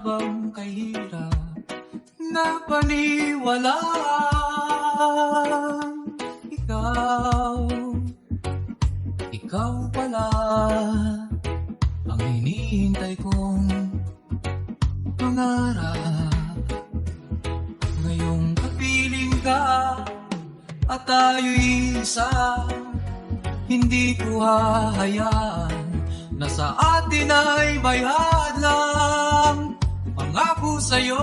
bang kahirap na paniwalaan? Ikaw pala ang hinihintay kong pangarap. Ngayong kapiling ka at tayo'y isa, hindi ko hahayaan na sa atin ay may hadlang. Pangako sa'yo,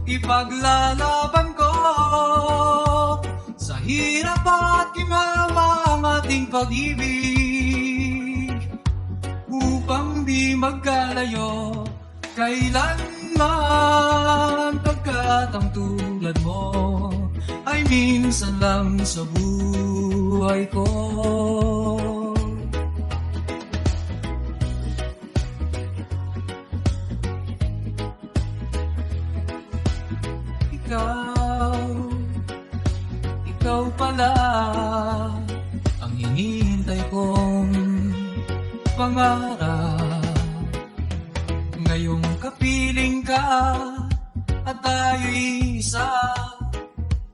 ipaglalaban ko sa hirap at ginawa ang ating pag-ibig, upang di magkalayo kailanman, pagkat ang tulad mo ay minsan lang sa buhay ko. Ikaw pala ang hinihintay kong pangarap. Ngayong kapiling ka at tayo'y isa,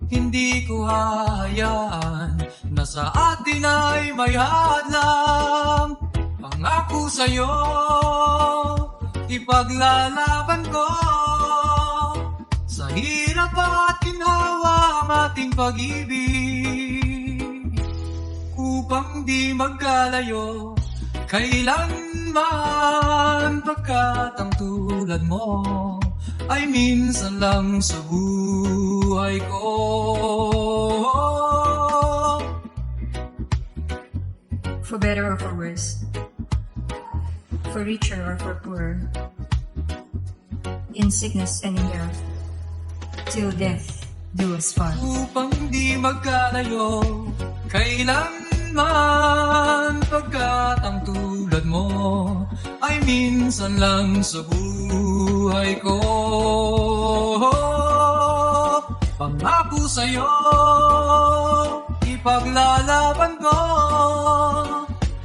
hindi ko hahayaan na sa atin ay may hadlang. Pangako sa'yo, ipaglalaban ko sa hirap at ginhawa ang ating pag-ibig, upang di magkalayo kailanman, pagkat ang tulad mo ay minsan lang sa buhay ko. For better or for worse, for richer or for poorer, in sickness and in health, till death do us part. Upang di magkalayo kailanman, pagkat ang tulad mo ay minsan lang sa buhay ko. Pangako sa'yo, ipaglalaban ko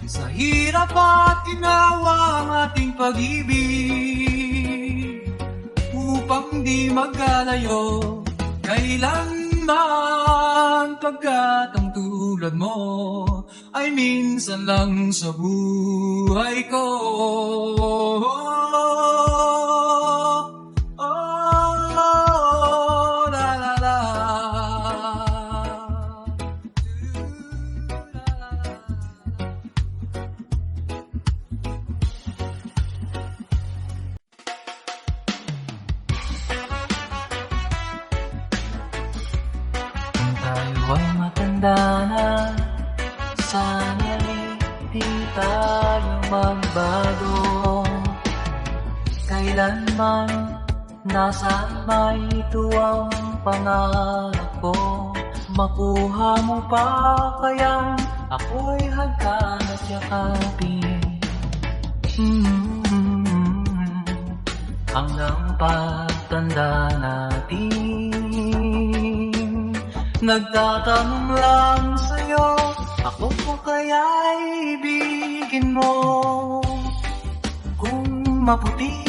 sa hirap at ginawa ang ating pag-ibig, upang di magkalayo kailanman, pagkat ang tulad mo ay minsan lang sa buhay ko. La la la. Tayo ay matanda na, sana'y di tayo magbago. Kailanman nasaan may tuwang pangarap ko, makuha mo pa kaya ako'y hagkan at yakapin. Hanggang pagtanda natin, nagtatanong lang sa'yo, ako po kaya'y ibigin mo, kung maputi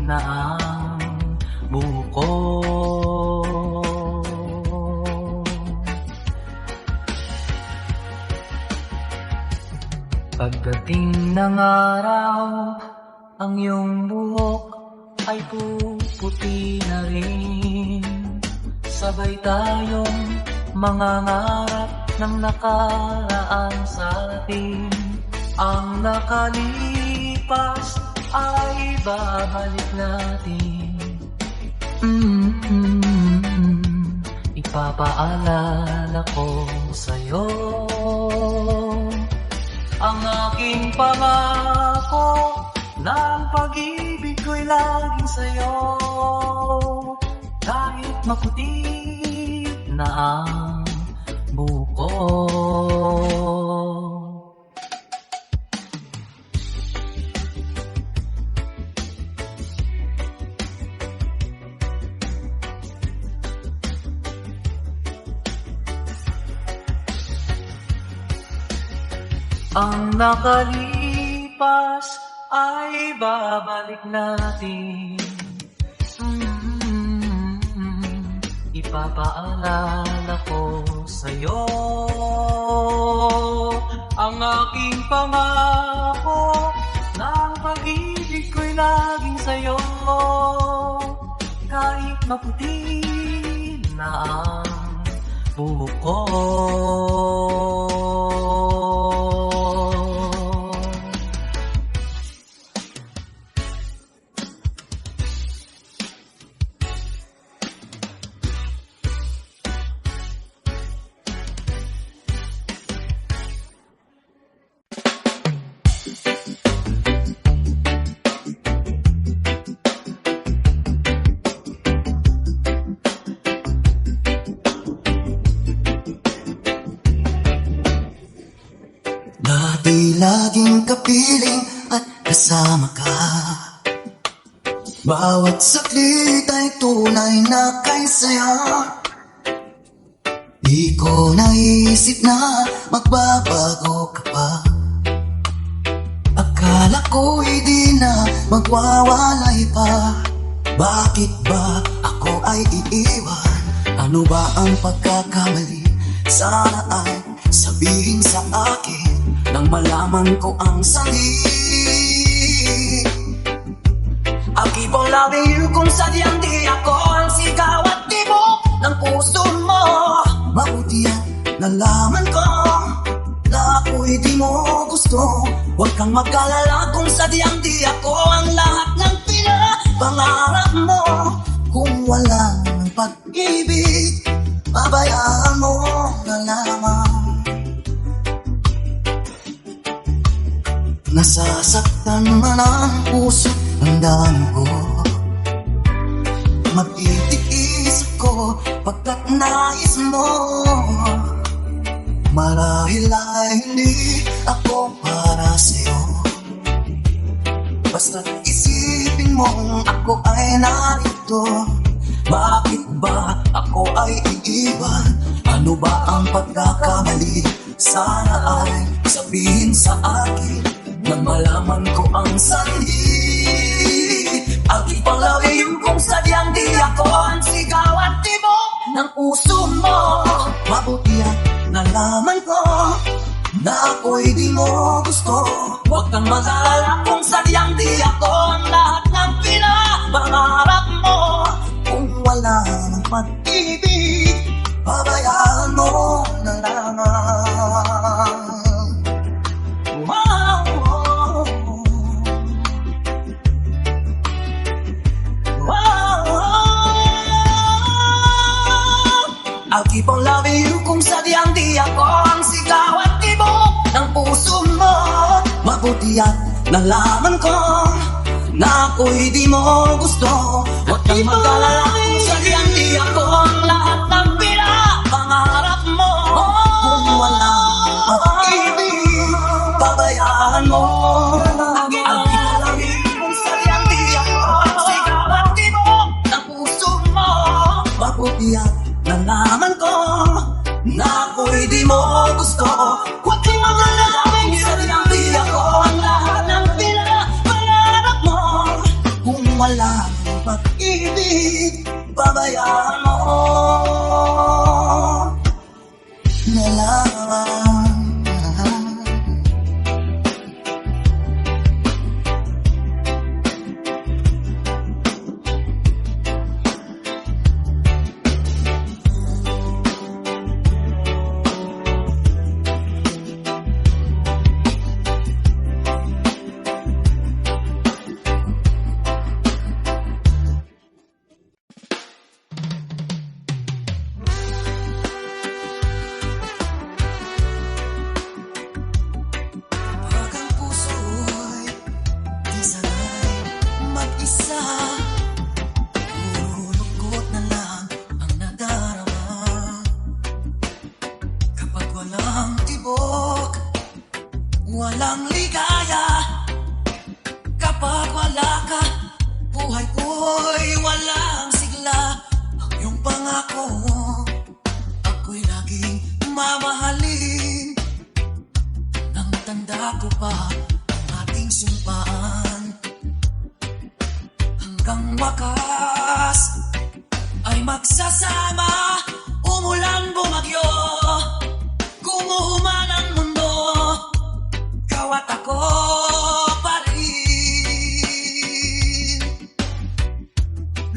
na ang buko. Pagdating ng araw, ang iyong buhok ay puputi na rin. Sabay tayong mangangarap ng nakaraan sa atin. Ang nakalipas ay babalik natin. Ipapaalala ko sa'yo ang aking pangako, na ang pag-ibig ko'y laging sa'yo, kahit maputi na ang buko. Ang nakalipas ay babalik natin. Ipapaalala ko sa'yo ang aking pangako na ang pag-ibig ko'y laging sa'yo. Kahit maputi na ang buhok ko. Dati laging kapiling at kasama ka. Bawat saglit ay tunay na kay saya. Di ko naisip na magbabago ka pa. Akala ko'y di na magwawalay pa. Bakit ba ako ay iiwan? Ano ba ang pagkakamali? Sana ay sabihin sa akin nang malaman ko ang sali. I'll keep on loving you kung sadyang di ako ang sigaw at tibok ng puso mo. Mabuti at nalaman ko na ako'y di mo gusto. Huwag kang mag-alala kung sadyang di ako ang lahat ng pinapangarap mo. Kung wala ng pag-ibig, pabayaan mo na lamang. Nasasaktan man ang puso ng dami ko. Magtitiis ako pagkat nais mo. Marahil ay hindi ako para sa'yo. Basta't isipin mong ako ay narito. Bakit ba ako ay iiwan? Ano ba ang pagkakamali? Sana ay sabihin sa akin nang malaman ko ang sanhi. I'll keep on loving you kung sadyang di ako ang sigaw at tibok ng puso mo. Mabuti at nalaman ko na ako'y di mo gusto. Huwag kang mag-alala kung sadyang di ako ang lahat ng pinapangarap mo. Kung wala ng pag-ibig, pabayaan mo na lamang. Wow. I'll keep on loving you kung sadyang di ako ang sigaw at tibok ng puso mo. Mabuti at nalaman ko na ako'y di mo gusto. Huwag kang mag-alala kung sadyang di ako ang lahat ng pinapangarap mo. Kung wala pag-ibig, pabayaan mo. I'll keep on loving you kung sadyang di ako ang sigaw at tibok ng puso mo. Mabuti at nalaman ko na ako'y di mo gusto. Huwag kang mag-alala kung sadyang di ako ang lahat ng pinapangarap mo. Kung wala ng pag-ibig, pabayaan mo na lamang. Walang ligaya kapag wala ka. Buhay ko'y walang sigla. Ang iyong pangako, ako'y laging mamahalin. Nang tanda ko pa ang ating sumpaan. wakas ay magsasama. Umulan bumagyo, gumuhuman ang mundo, ikaw at ako pa rin.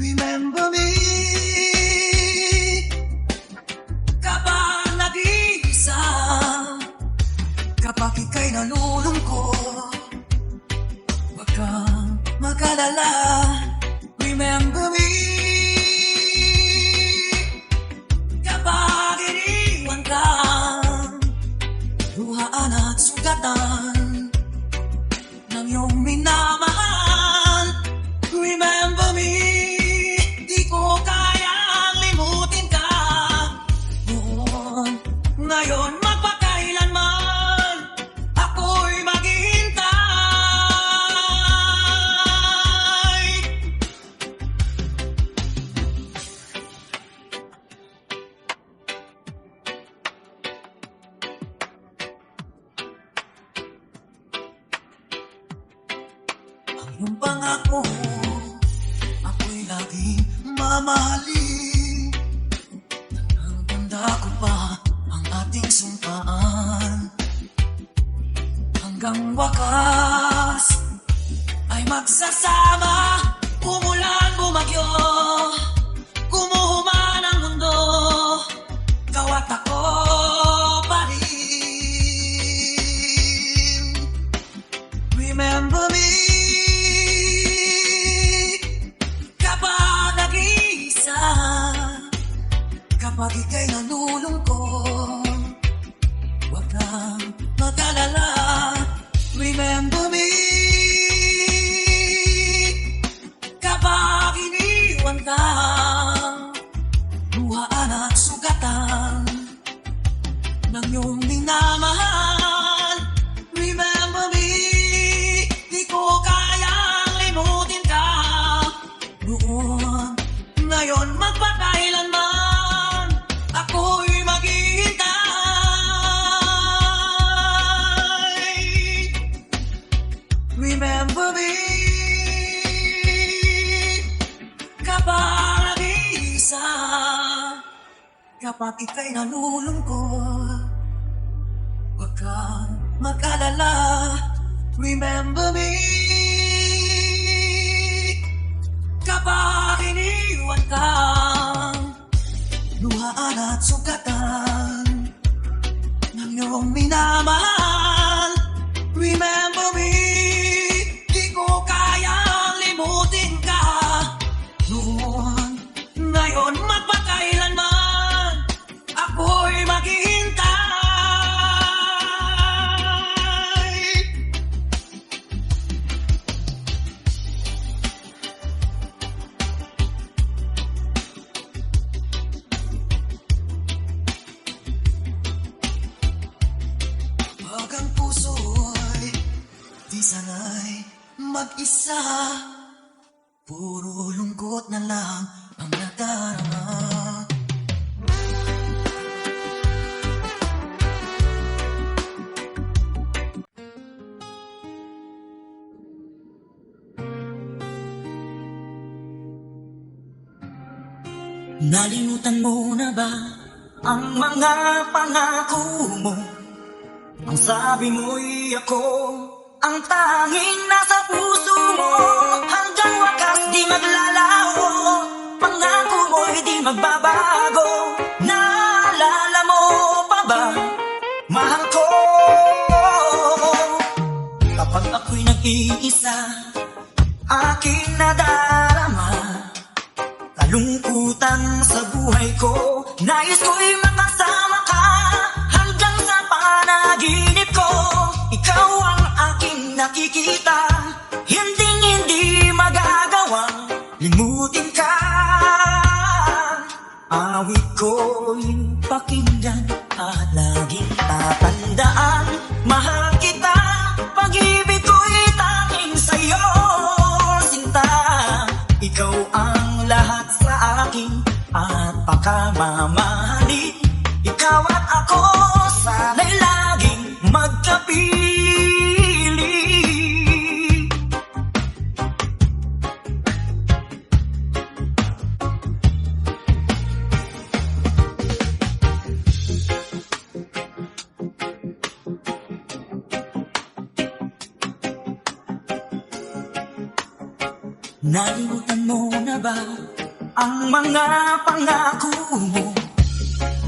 Remember me kapag nag-iisa, kapag ika'y nalulungkot, huwag kang mag-alala. Remember me kapag iniwan ka, luhaan at sugatan ng iyong minamahal. Remember me, di ko kayang limutin ka. Noon, ngayon, magpakailanman ako'y maghihintay. Ang iyong pangako, ako'y laging mamahalin. Ang tanda ko pa ang ating sumpaan. Hanggang wakas ay magsasama. Umulan bumagyo, gumuhuman ang mundo, ikaw at ako pa rin. Remember me kapag nag-iisa, kapag ika'y nalulungkot, huwag kang mag-alala. Remember me kapag iniwan ka, luhaan at sugatan ng iyong minamahal. Remember me, di ko kayang limutin ka. Noon, ngayon, magpakailanman ako'y maghihintay. Remember me kapag nag-iisa, kapag ika'y nalulungkot, huwag kang mag-alala. Remember me kapag iniwan ka, luhaan at sugatan ng iyong minamahal. Remember me, di ko kayang limutin ka. Noon, ngayon, magpakailanman ako'y maghihintay. Pag ang puso'y di sanay mag-isa, puro lungkot na lang ang nadarama. Nalimutan mo na ba ang mga pangako mo? Ang sabi mo'y ako ang tanging nasa puso mo. Hanggang wakas di maglalaho, pangako mo'y di magbabago. Naalala mo pa ba, mahal ko? Kapag ako'y nag-iisa, aking nadarama kalungkutan sa buhay ko. Nais ko'y makasama ka hanggang sa panaginip ko. Ikaw ang aking nakikita, hindi magagawang limutin ka. Awit ko'y pakinggan at laging tatandaan. Mahal kita, pag-ibig ko'y tanging sa'yo, sinta. Ikaw ang lahat sa akin at pagkamamahalin. Ikaw at ako, sana'y laging magkapili. Nalimutan mo na ba ang mga pangako mo?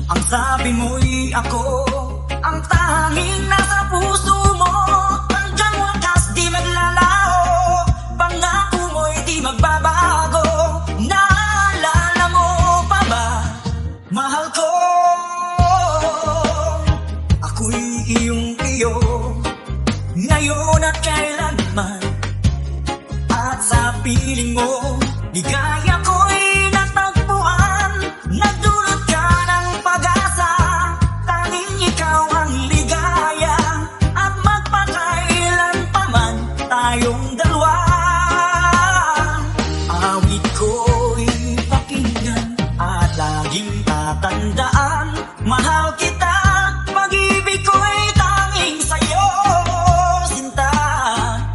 Ang sabi mo'y ako ang tanging nasa puso mo. Hanggang wakas di maglalaho, pangako mo'y di magbabago. Naalala mo pa ba, mahal ko? Ako'y iyong-iyo, ngayon at kailanman. At sa piling mo, ligaya ko'y natagpuan. Nagdulot ka ng pag-asa, tanging ikaw ang ligaya. At magpakailan pa man tayong dalawa. Awit ko'y pakinggan at laging tatandaan. Mahal kita, pag-ibig ko'y tanging sa'yo, sinta.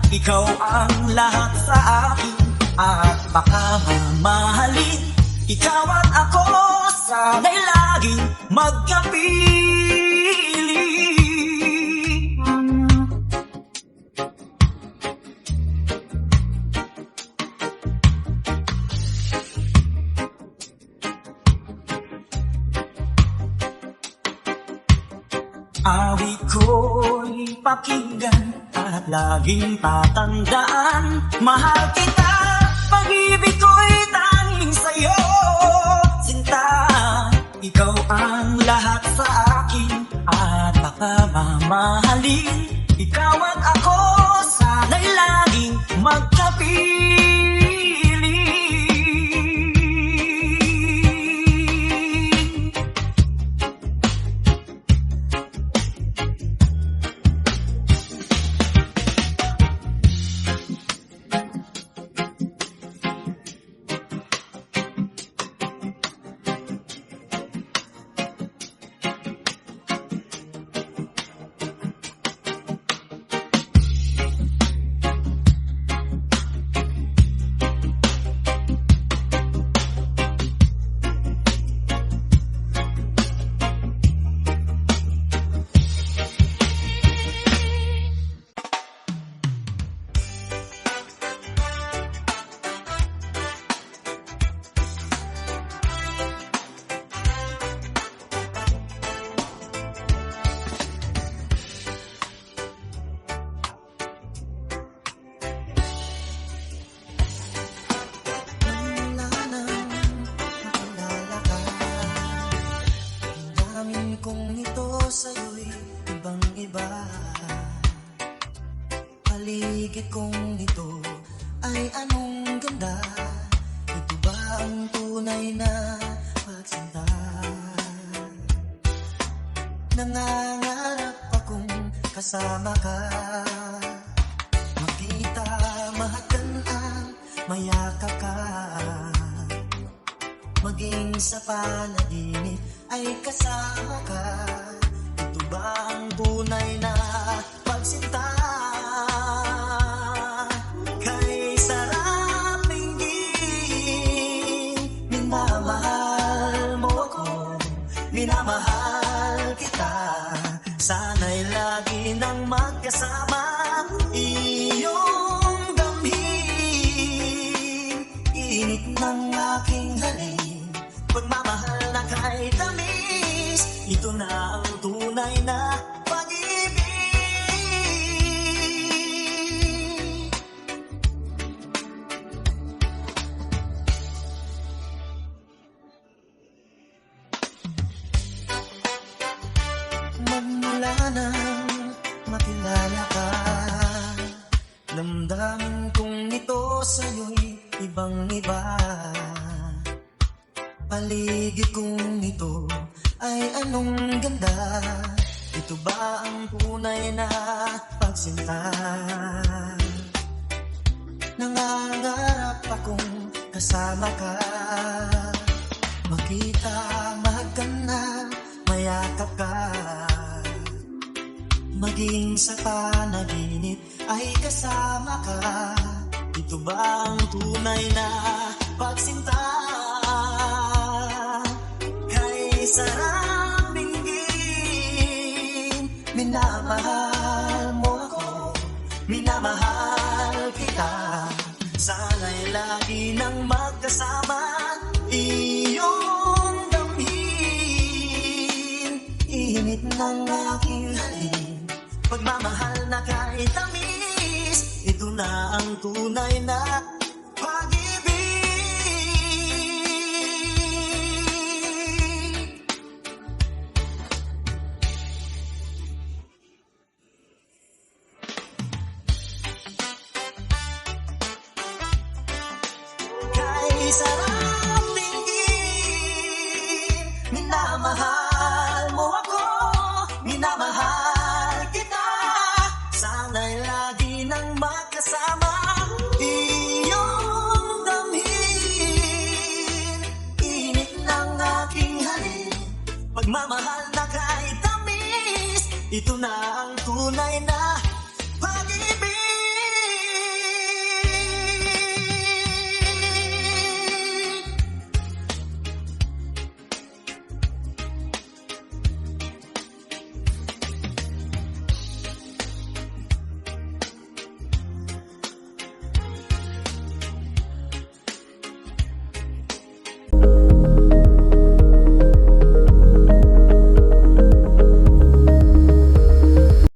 Ikaw ang lahat sa akin at baka mamahalin. Ikaw at ako sana'y laging magkapiling. Awit ko'y pakinggan at laging tatandaan. Mahal kita, pag-ibig ko'y tanging sa'yo, sinta. Ikaw ang lahat sa akin at baka mamahalin. Ikaw at ako sana'y laging magkapiling. Sa'yo'y ibang-iba. Paligid kong ito ay anong ganda. Ito ba ang tunay na pagsinta? Nangangarap akong kasama ka, makita, mahagan, mayakap ka. Maging sa panaginip ay kasama ka. Ito ba ang tunay na pagsinta? Kay sarap pinggin, minamahal mo ako, minamahal kita. Sana'y lagi nang magkasama, iyong damhin, init ng aking halin, pagmamahal na kay tamis. Ito na ang tunay na pag-ibig. Magmula nang makilala ka, damdamin kong ito sa'yo'y ibang-iba. Paligid kong ito ay anong ganda. Ito ba ang tunay na pagsinta? Nangangarap akong kasama ka, makita, mahagan na, mayakap ka. Maging sa panaginip ay kasama ka. Ito ba ang tunay na pagsinta? Kay sarap pinggin, minamahal mo ako, minamahal kita. Sana'y lagi magkasama. Iyong damhin, init ng aking halin. Pagmamahal na kahit tamis, ito na ang tunay na pag-ibig. Kay sarap tingin, minamahal mo ako, minamahal kita. Sana'y lagi nang magkasama. Iyong damhin, init ng aking halin. Pagmamahal na kahit tamis, ito na ang tunay na